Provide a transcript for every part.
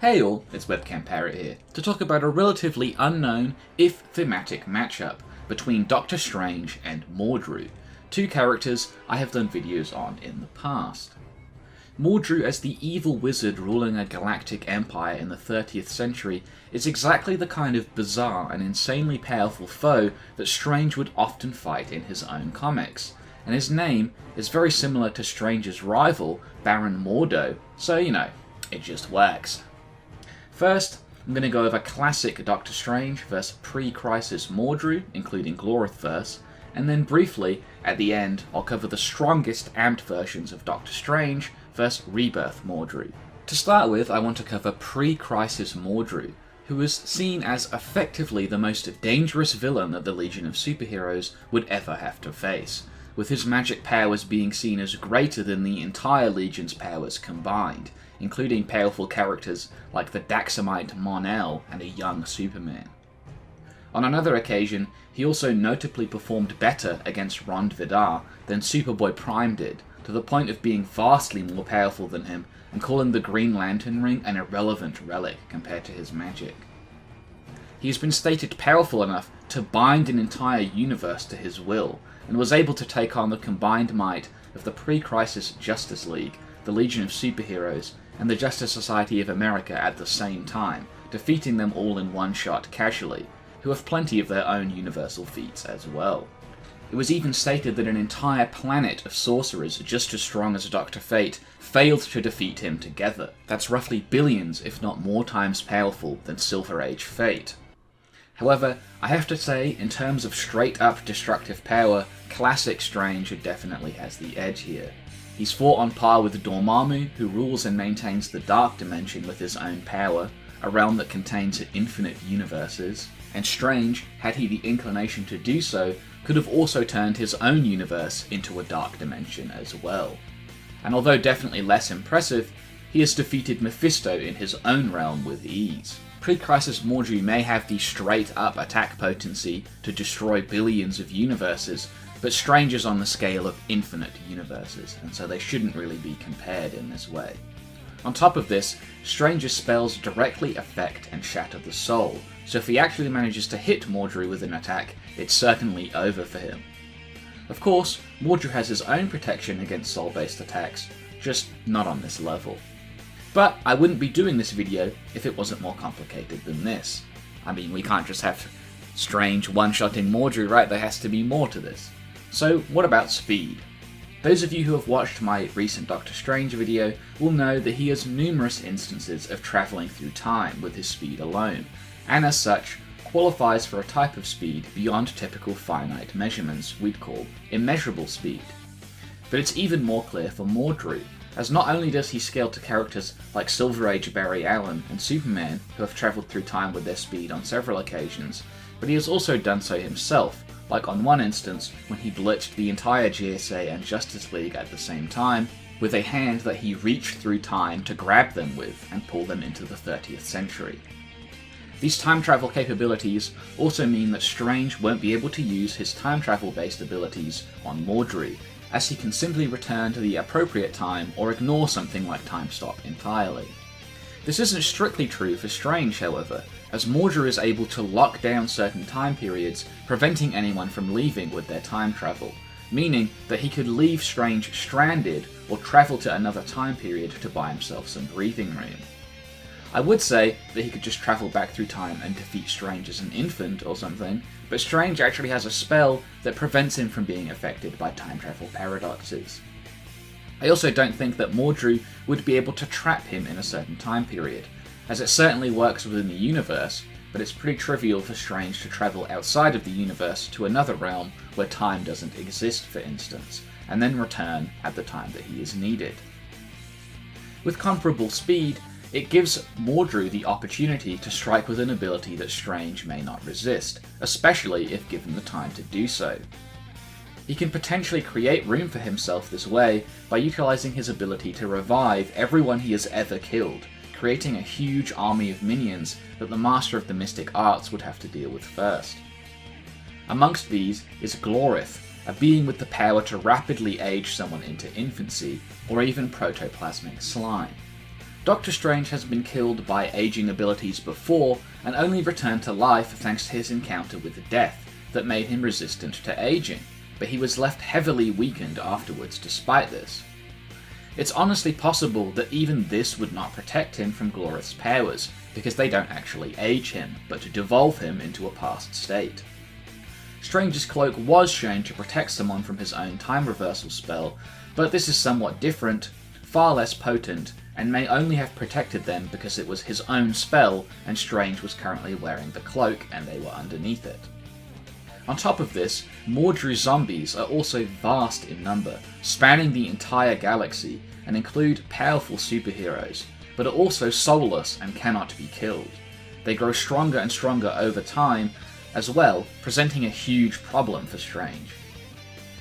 Hey all, it's WebCamParrot here, to talk about a relatively unknown, if thematic matchup between Doctor Strange and Mordru, two characters I have done videos on in the past. Mordru as the evil wizard ruling a galactic empire in the 30th century is exactly the kind of bizarre and insanely powerful foe that Strange would often fight in his own comics, and his name is very similar to Strange's rival, Baron Mordo, so it just works. First, I'm going to go over classic Doctor Strange vs Pre Crisis Mordru, including Glorithverse, and then briefly, at the end, I'll cover the strongest amped versions of Doctor Strange vs Rebirth Mordru. To start with, I want to cover Pre Crisis Mordru, who is seen as effectively the most dangerous villain that the Legion of Superheroes would ever have to face, with his magic powers being seen as greater than the entire Legion's powers combined, including powerful characters like the Daxamite Mon-El and a young Superman. On another occasion, he also notably performed better against Rond Vidar than Superboy Prime did, to the point of being vastly more powerful than him and calling the Green Lantern Ring an irrelevant relic compared to his magic. He has been stated powerful enough to bind an entire universe to his will, and was able to take on the combined might of the Pre-Crisis Justice League, the Legion of Superheroes, and the Justice Society of America at the same time, defeating them all in one shot casually, who have plenty of their own universal feats as well. It was even stated that an entire planet of sorcerers just as strong as Dr. Fate failed to defeat him together. That's roughly billions, if not more times powerful than Silverage Fate. However, I have to say, in terms of straight-up destructive power, classic Strange definitely has the edge here. He's fought on par with Dormammu, who rules and maintains the Dark Dimension with his own power, a realm that contains infinite universes, and Strange, had he the inclination to do so, could have also turned his own universe into a Dark Dimension as well. And although definitely less impressive, he has defeated Mephisto in his own realm with ease. Pre-Crisis Mordru may have the straight-up attack potency to destroy billions of universes, but Strange is on the scale of infinite universes, and so they shouldn't really be compared in this way. On top of this, Strange's spells directly affect and shatter the soul, so if he actually manages to hit Mordru with an attack, it's certainly over for him. Of course, Mordru has his own protection against soul-based attacks, just not on this level. But I wouldn't be doing this video if it wasn't more complicated than this. I mean, we can't just have Strange one-shotting Mordru, right? There has to be more to this. So what about speed? Those of you who have watched my recent Doctor Strange video will know that he has numerous instances of travelling through time with his speed alone, and as such, qualifies for a type of speed beyond typical finite measurements we'd call immeasurable speed. But it's even more clear for Mordru, as not only does he scale to characters like Silverage Barry Allen and Superman, who have travelled through time with their speed on several occasions, but he has also done so himself, like on one instance when he blitzed the entire GSA and Justice League at the same time, with a hand that he reached through time to grab them with and pull them into the 30th century. These time travel capabilities also mean that Strange won't be able to use his time travel based abilities on Mordru, as he can simply return to the appropriate time or ignore something like time stop entirely. This isn't strictly true for Strange, however, as Mordru is able to lock down certain time periods, preventing anyone from leaving with their time travel, meaning that he could leave Strange stranded or travel to another time period to buy himself some breathing room. I would say that he could just travel back through time and defeat Strange as an infant or something, but Strange actually has a spell that prevents him from being affected by time travel paradoxes. I also don't think that Mordru would be able to trap him in a certain time period, as it certainly works within the universe, but it's pretty trivial for Strange to travel outside of the universe to another realm where time doesn't exist, for instance, and then return at the time that he is needed. With comparable speed, it gives Mordru the opportunity to strike with an ability that Strange may not resist, especially if given the time to do so. He can potentially create room for himself this way by utilising his ability to revive everyone he has ever killed, creating a huge army of minions that the Master of the Mystic Arts would have to deal with first. Amongst these is Glorith, a being with the power to rapidly age someone into infancy, or even protoplasmic slime. Doctor Strange has been killed by aging abilities before, and only returned to life thanks to his encounter with death that made him resistant to aging, but he was left heavily weakened afterwards despite this. It's honestly possible that even this would not protect him from Glorith's powers, because they don't actually age him, but to devolve him into a past state. Strange's cloak was shown to protect someone from his own time reversal spell, but this is somewhat different, far less potent, and may only have protected them because it was his own spell and Strange was currently wearing the cloak and they were underneath it. On top of this, Mordru zombies are also vast in number, spanning the entire galaxy, and include powerful superheroes, but are also soulless and cannot be killed. They grow stronger and stronger over time as well, presenting a huge problem for Strange.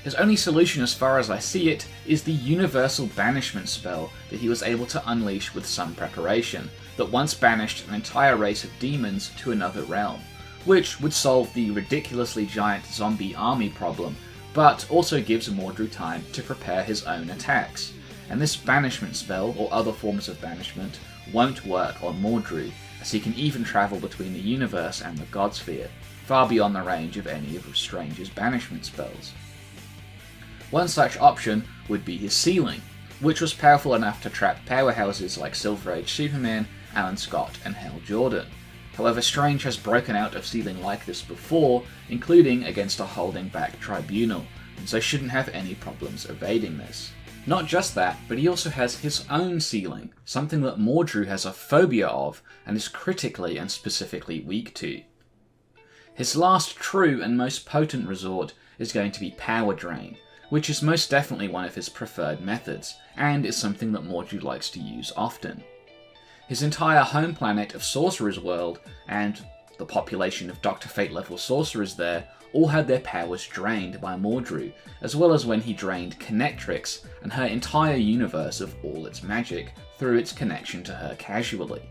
His only solution as far as I see it is the universal banishment spell that he was able to unleash with some preparation, that once banished an entire race of demons to another realm, which would solve the ridiculously giant zombie army problem, but also gives Mordru time to prepare his own attacks. And this banishment spell, or other forms of banishment, won't work on Mordru, as he can even travel between the universe and the God Sphere, far beyond the range of any of Strange's banishment spells. One such option would be his sealing, which was powerful enough to trap powerhouses like Silverage Superman, Alan Scott, and Hal Jordan. However, Strange has broken out of sealing like this before, including against a holding back tribunal, and so shouldn't have any problems evading this. Not just that, but he also has his own sealing, something that Mordru has a phobia of and is critically and specifically weak to. His last true and most potent resort is going to be Power Drain, which is most definitely one of his preferred methods, and is something that Mordru likes to use often. His entire home planet of Sorcerer's World, and the population of Dr. Fate level sorcerers there, all had their powers drained by Mordru, as well as when he drained Connectrix and her entire universe of all its magic through its connection to her casually.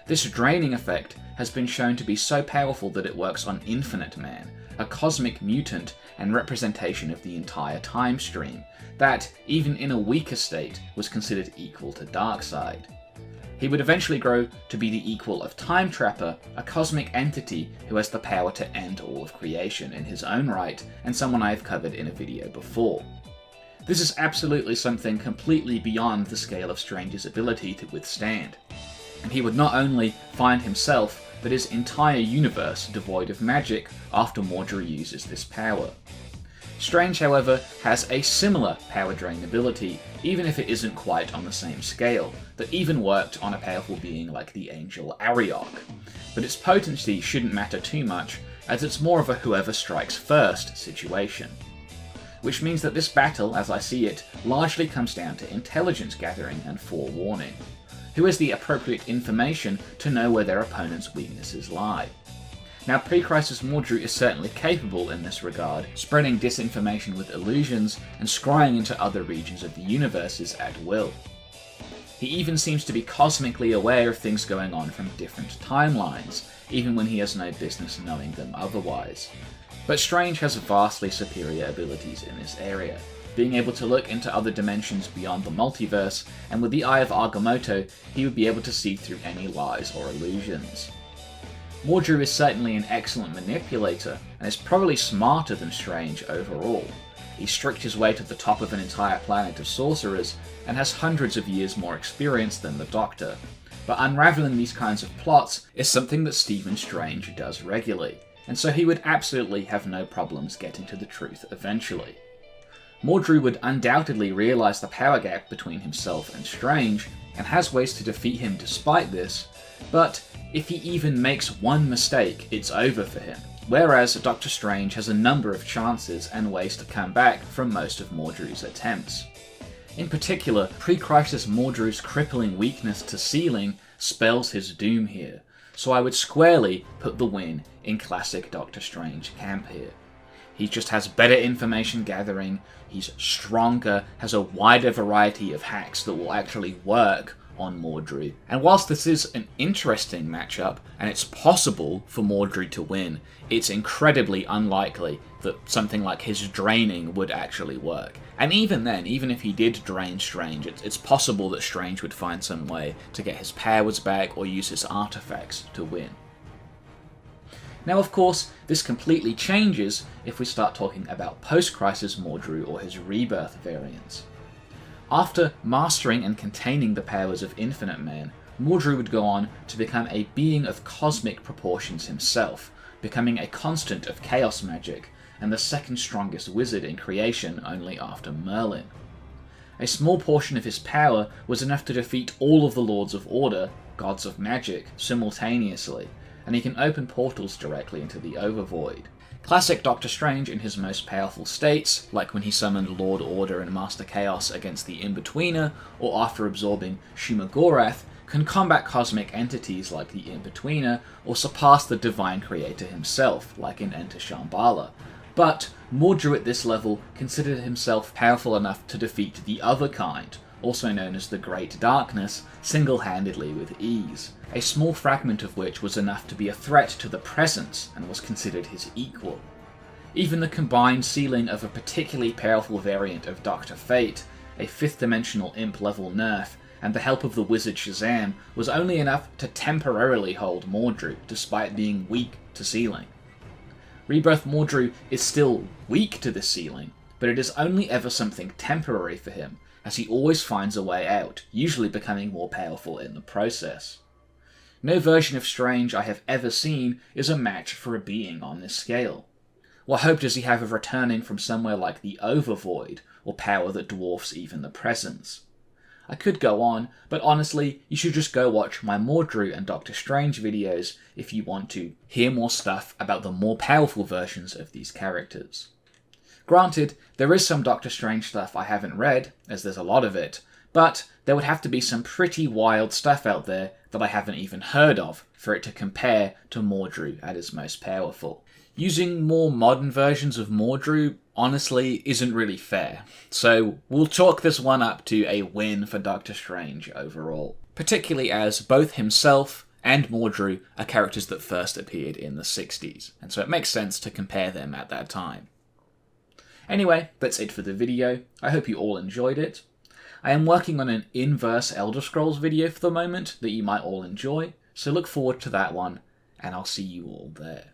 This draining effect has been shown to be so powerful that it works on Infinite Man, a cosmic mutant and representation of the entire time stream, that, even in a weaker state, was considered equal to Darkseid. He would eventually grow to be the equal of Time Trapper, a cosmic entity who has the power to end all of creation in his own right, and someone I have covered in a video before. This is absolutely something completely beyond the scale of Strange's ability to withstand, and he would not only find himself, but his entire universe devoid of magic after Mordru uses this power. Strange, however, has a similar power drain ability, even if it isn't quite on the same scale, that even worked on a powerful being like the angel Ariok. But its potency shouldn't matter too much, as it's more of a whoever strikes first situation. Which means that this battle, as I see it, largely comes down to intelligence gathering and forewarning. Who has the appropriate information to know where their opponent's weaknesses lie? Now, Pre Crisis Mordru is certainly capable in this regard, spreading disinformation with illusions and scrying into other regions of the universes at will. He even seems to be cosmically aware of things going on from different timelines, even when he has no business knowing them otherwise. But Strange has vastly superior abilities in this area, being able to look into other dimensions beyond the multiverse, and with the Eye of Agamotto, he would be able to see through any lies or illusions. Mordru is certainly an excellent manipulator, and is probably smarter than Strange overall. He stricked his way to the top of an entire planet of sorcerers, and has hundreds of years more experience than the Doctor. But unraveling these kinds of plots is something that Stephen Strange does regularly, and so he would absolutely have no problems getting to the truth eventually. Mordru would undoubtedly realise the power gap between himself and Strange, and has ways to defeat him despite this, but if he even makes one mistake, it's over for him. Whereas Doctor Strange has a number of chances and ways to come back from most of Mordru's attempts. In particular, Pre Crisis Mordru's crippling weakness to sealing spells his doom here, so I would squarely put the win in classic Doctor Strange camp here. He just has better information gathering, he's stronger, has a wider variety of hacks that will actually work on Mordru. And whilst this is an interesting matchup, and it's possible for Mordru to win, it's incredibly unlikely that something like his draining would actually work. And even then, even if he did drain Strange, it's possible that Strange would find some way to get his powers back or use his artifacts to win. Now, of course, this completely changes if we start talking about post-Crisis Mordru or his Rebirth variants. After mastering and containing the powers of Infinite Man, Mordru would go on to become a being of cosmic proportions himself, becoming a constant of chaos magic, and the second strongest wizard in creation only after Merlin. A small portion of his power was enough to defeat all of the Lords of Order, gods of magic, simultaneously, and he can open portals directly into the Overvoid. Classic Doctor Strange in his most powerful states, like when he summoned Lord Order and Master Chaos against the In-Betweener, or after absorbing Shumagorath, can combat cosmic entities like the In-Betweener, or surpass the Divine Creator himself, like in Enter Shambhala. But Mordru at this level considered himself powerful enough to defeat the other kind, also known as the Great Darkness, single-handedly with ease, a small fragment of which was enough to be a threat to the Presence and was considered his equal. Even the combined sealing of a particularly powerful variant of Dr. Fate, a 5th-dimensional imp-level nerf, and the help of the wizard Shazam was only enough to temporarily hold Mordru, despite being weak to sealing. Rebirth Mordru is still weak to this sealing, but it is only ever something temporary for him, as he always finds a way out, usually becoming more powerful in the process. No version of Strange I have ever seen is a match for a being on this scale. What hope does he have of returning from somewhere like the Overvoid, or power that dwarfs even the Presence? I could go on, but honestly, you should just go watch my Mordru and Doctor Strange videos if you want to hear more stuff about the more powerful versions of these characters. Granted, there is some Doctor Strange stuff I haven't read, as there's a lot of it, but there would have to be some pretty wild stuff out there that I haven't even heard of for it to compare to Mordru at his most powerful. Using more modern versions of Mordru, honestly, isn't really fair, so we'll chalk this one up to a win for Doctor Strange overall, particularly as both himself and Mordru are characters that first appeared in the 60s, and so it makes sense to compare them at that time. Anyway, that's it for the video. I hope you all enjoyed it. I am working on an inverse Elder Scrolls video for the moment that you might all enjoy, so look forward to that one, and I'll see you all there.